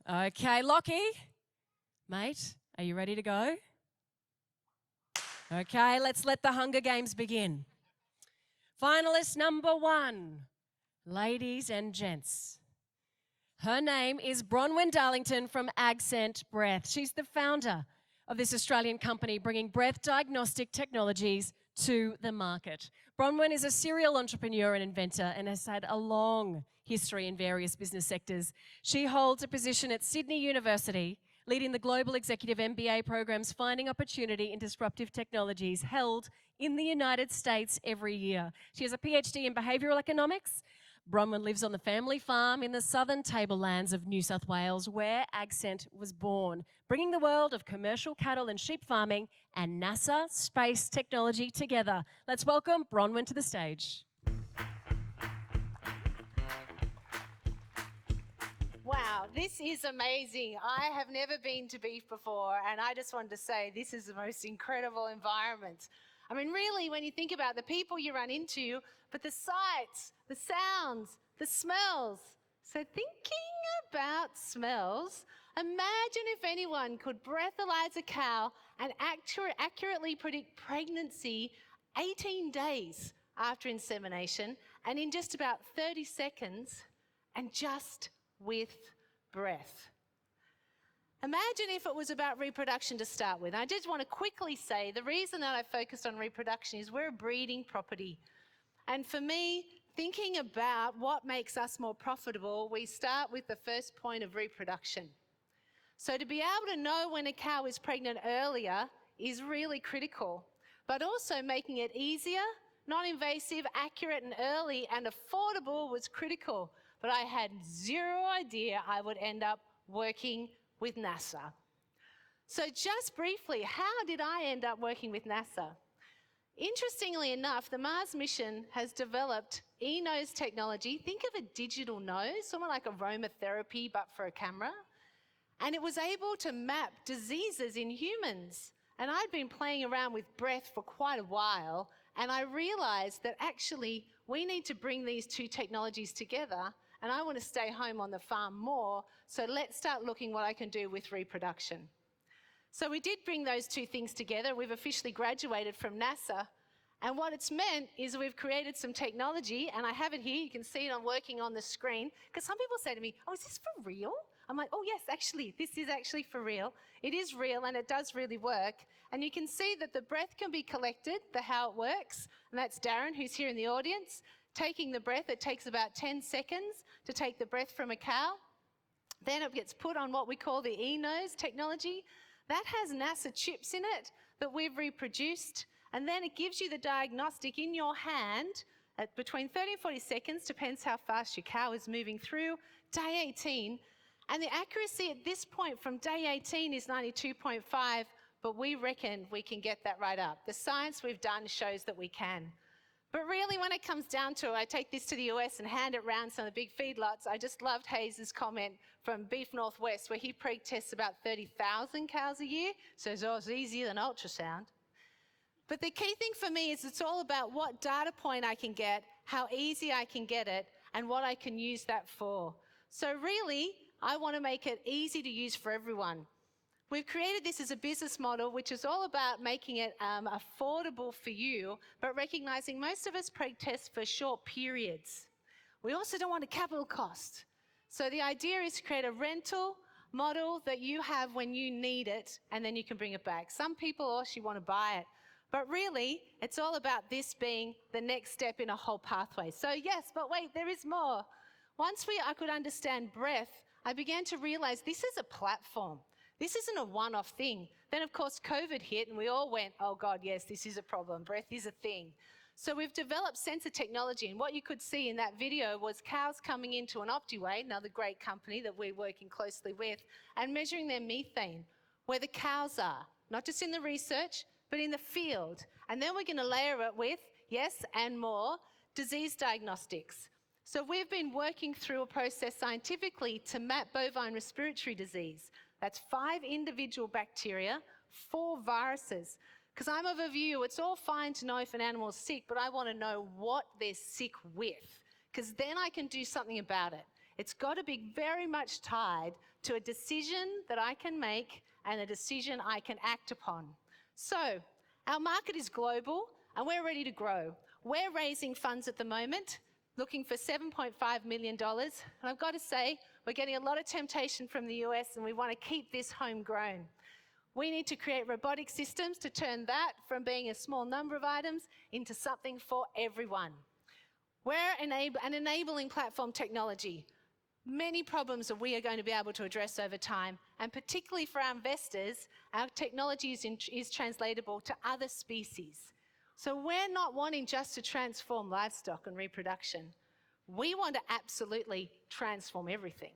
Okay, Lockie, mate, are you ready to go? Okay, let's let the Hunger Games begin. Finalist number 1, ladies and gents. Her name is Bronwyn Darlington from Agscent Breath. She's the founder of this Australian company bringing breath diagnostic technologies to the market. Bronwyn is a serial entrepreneur and inventor and has had a long history in various business sectors. She holds a position at Sydney University, leading the Global Executive MBA programs Finding Opportunity in Disruptive Technologies, held in the United States every year. She has a PhD in behavioural economics. Bronwyn lives on the family farm in the southern tablelands of New South Wales, where Agscent was born, bringing the world of commercial cattle and sheep farming and NASA space technology together. Let's welcome Bronwyn to the stage. Wow, this is amazing. I have never been to BEEF before, and I just wanted to say this is the most incredible environment. I mean, really, when you think about the people you run into, but the sights, the sounds, the smells. So thinking about smells, imagine if anyone could breathalyze a cow and accurately predict pregnancy 18 days after insemination, and in just about 30 seconds, and just with breath. Imagine if it was about reproduction to start with. I just want to quickly say the reason that I focused on reproduction is we're a breeding property. And for me, thinking about what makes us more profitable, we start with the first point of reproduction. So to be able to know when a cow is pregnant earlier is really critical, but also making it easier, non-invasive, accurate and early and affordable was critical. But I had zero idea I would end up working with NASA. So just briefly, how did I end up working with NASA? Interestingly enough, the Mars mission has developed e-nose technology. Think of a digital nose, somewhat like aromatherapy, but for a camera. And it was able to map diseases in humans. And I'd been playing around with breath for quite a while, and I realized that actually we need to bring these two technologies together, and I want to stay home on the farm more, so let's start looking what I can do with reproduction. So we did bring those two things together. We've officially graduated from NASA, and what it's meant is we've created some technology, and I have it here. You can see it working on the screen, because some people say to me, oh, is this for real? I'm like, oh yes, actually, this is actually for real. It is real and it does really work. And you can see that the breath can be collected, how it works, and that's Darren, who's here in the audience. Taking the breath, it takes about 10 seconds to take the breath from a cow. Then it gets put on what we call the e-nose technology. That has NASA chips in it that we've reproduced, and then it gives you the diagnostic in your hand at between 30 and 40 seconds, depends how fast your cow is moving through, day 18. And the accuracy at this point from day 18 is 92.5, but we reckon we can get that right up. The science we've done shows that we can. But really, when it comes down to it, I take this to the US and hand it around some of the big feedlots. I just loved Hayes' comment from Beef Northwest, where he pre-tests about 30,000 cows a year, so it's easier than ultrasound. But the key thing for me is it's all about what data point I can get, how easy I can get it, and what I can use that for. So really, I want to make it easy to use for everyone. We've created this as a business model which is all about making it affordable for you, but recognizing most of us pre-test for short periods. We also don't want a capital cost. So the idea is to create a rental model that you have when you need it, and then you can bring it back. Some people also want to buy it. But really, it's all about this being the next step in a whole pathway. So yes, but wait, there is more. Once I could understand breath, I began to realize this is a platform. This isn't a one-off thing. Then, of course, COVID hit and we all went, oh God, yes, this is a problem. Breath is a thing. So we've developed sensor technology, and what you could see in that video was cows coming into an Optiway, another great company that we're working closely with, and measuring their methane, where the cows are, not just in the research, but in the field. And then we're going to layer it with, yes, and more, disease diagnostics. So we've been working through a process scientifically to map bovine respiratory disease. That's 5 individual bacteria, 4 viruses. Because I'm of a view, it's all fine to know if an animal's sick, but I want to know what they're sick with, because then I can do something about it. It's got to be very much tied to a decision that I can make and a decision I can act upon. So our market is global and we're ready to grow. We're raising funds at the moment, looking for $7.5 million. And I've got to say, we're getting a lot of temptation from the US and we want to keep this homegrown. We need to create robotic systems to turn that from being a small number of items into something for everyone. We're an enabling platform technology. Many problems that we are going to be able to address over time, and particularly for our investors, our technology is translatable to other species. So we're not wanting just to transform livestock and reproduction. We want to absolutely transform everything.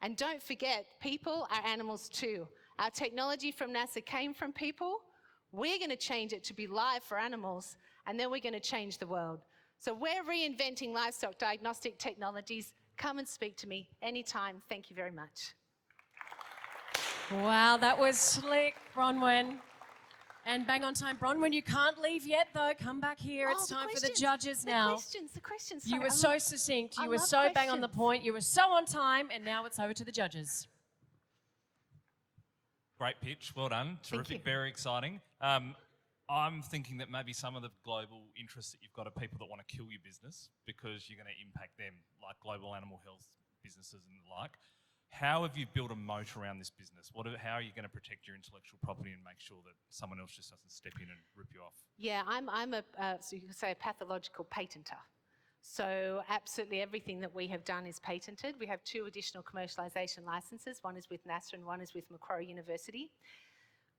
And don't forget, people are animals too. Our technology from NASA came from people. We're going to change it to be live for animals, and then we're going to change the world. So we're reinventing livestock diagnostic technologies. Come and speak to me anytime. Thank you very much. Wow, that was slick, Bronwyn. And bang on time. Bronwyn, you can't leave yet, though. Come back here. It's time for the judges now. The questions. You were so succinct. You were so bang on the point. You were so on time. And now it's over to the judges. Great pitch. Well done. Terrific. Very exciting. I'm thinking that maybe some of the global interests that you've got are people that want to kill your business because you're going to impact them, like global animal health businesses and the like. How have you built a moat around this business? How are you going to protect your intellectual property and make sure that someone else just doesn't step in and rip you off? Yeah, I'm so you could say a pathological patenter. So absolutely everything that we have done is patented. We have 2 additional commercialisation licenses. One is with NASA and one is with Macquarie University.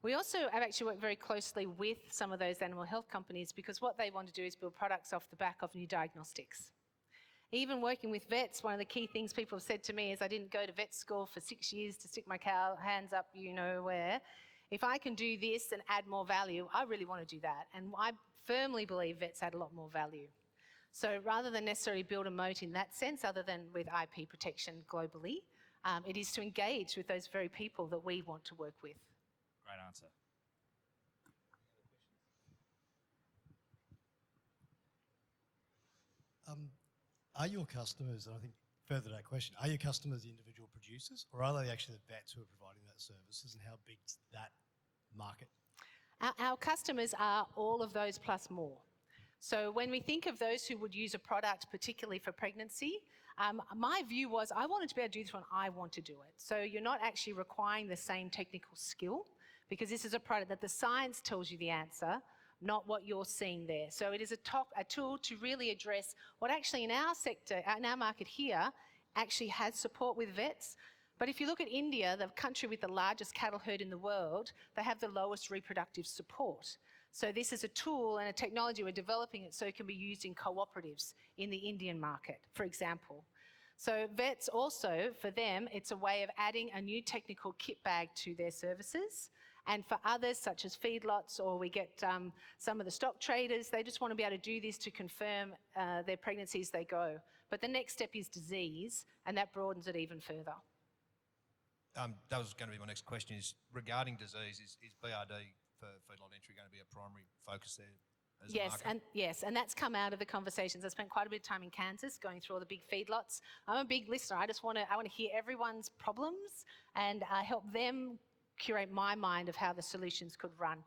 We also have actually worked very closely with some of those animal health companies because what they want to do is build products off the back of new diagnostics. Even working with vets, one of the key things people have said to me is I didn't go to vet school for 6 years to stick my hands up you know where. If I can do this and add more value, I really want to do that. And I firmly believe vets add a lot more value. So rather than necessarily build a moat in that sense, other than with IP protection globally, it is to engage with those very people that we want to work with. Great answer. Are your customers, and I think further to that question, are your customers the individual producers or are they actually the vets who are providing that services, and how big is that market? Our customers are all of those plus more. So when we think of those who would use a product particularly for pregnancy, my view was I wanted to be able to do this when I want to do it. So you're not actually requiring the same technical skill because this is a product that the science tells you the answer, not what you're seeing there. So it is a tool to really address what actually in our sector, in our market here, actually has support with vets. But if you look at India, the country with the largest cattle herd in the world, they have the lowest reproductive support. So this is a tool and a technology, we're developing it so it can be used in cooperatives in the Indian market, for example. So vets also, for them, it's a way of adding a new technical kit bag to their services. And for others, such as feedlots, or we get some of the stock traders, they just want to be able to do this to confirm their pregnancy as they go. But the next step is disease, and that broadens it even further. That was going to be my next question, is regarding disease, is BRD for feedlot entry going to be a primary focus there as a market? Yes, and that's come out of the conversations. I spent quite a bit of time in Kansas going through all the big feedlots. I'm a big listener. I want to hear everyone's problems and help them curate my mind of how the solutions could run.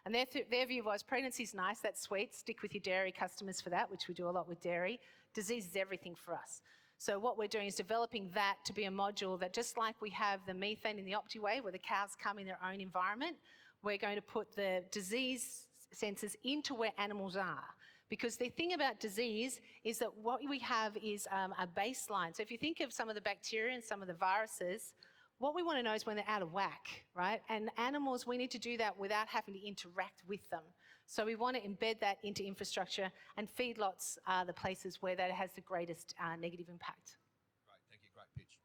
And their view was pregnancy's nice, that's sweet, stick with your dairy customers for that, which we do a lot with dairy. Disease is everything for us. So what we're doing is developing that to be a module that, just like we have the methane in the Optiway where the cows come in their own environment, we're going to put the disease sensors into where animals are. Because the thing about disease is that what we have is a baseline. So if you think of some of the bacteria and some of the viruses, what we want to know is when they're out of whack, right? And animals, we need to do that without having to interact with them. So we want to embed that into infrastructure, and feedlots are the places where that has the greatest negative impact. Great, thank you. Great pitch.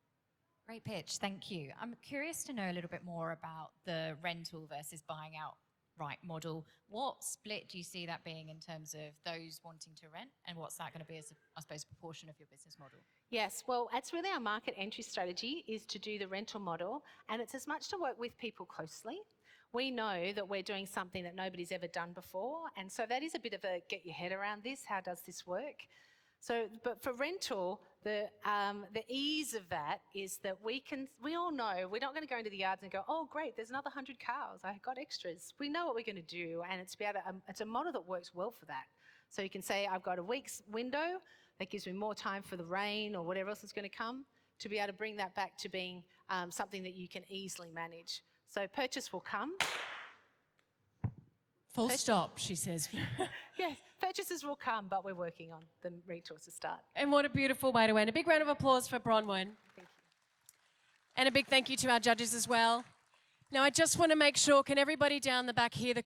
Great pitch, thank you. I'm curious to know a little bit more about the rental versus buying outright model. What split do you see that being in terms of those wanting to rent, and what's that going to be as, I suppose, a proportion of your business model? Yes, well, that's really our market entry strategy, is to do the rental model, and it's as much to work with people closely. We know that we're doing something that nobody's ever done before, and so that is a bit of a get your head around this, how does this work? So, but for rental, the ease of that is that we all know we're not going to go into the yards and go, oh great, there's another 100 cows, I got extras. We know what we're going to do, and it's a model that works well for that. So you can say, I've got a week's window that gives me more time for the rain or whatever else is going to come, to be able to bring that back to being something that you can easily manage. So purchase will come. Full stop, she says. Yes, purchases will come, but we're working on the rentals to start. And what a beautiful way to end. A big round of applause for Bronwyn. Thank you. And a big thank you to our judges as well. Now, I just want to make sure, can everybody down the back hear the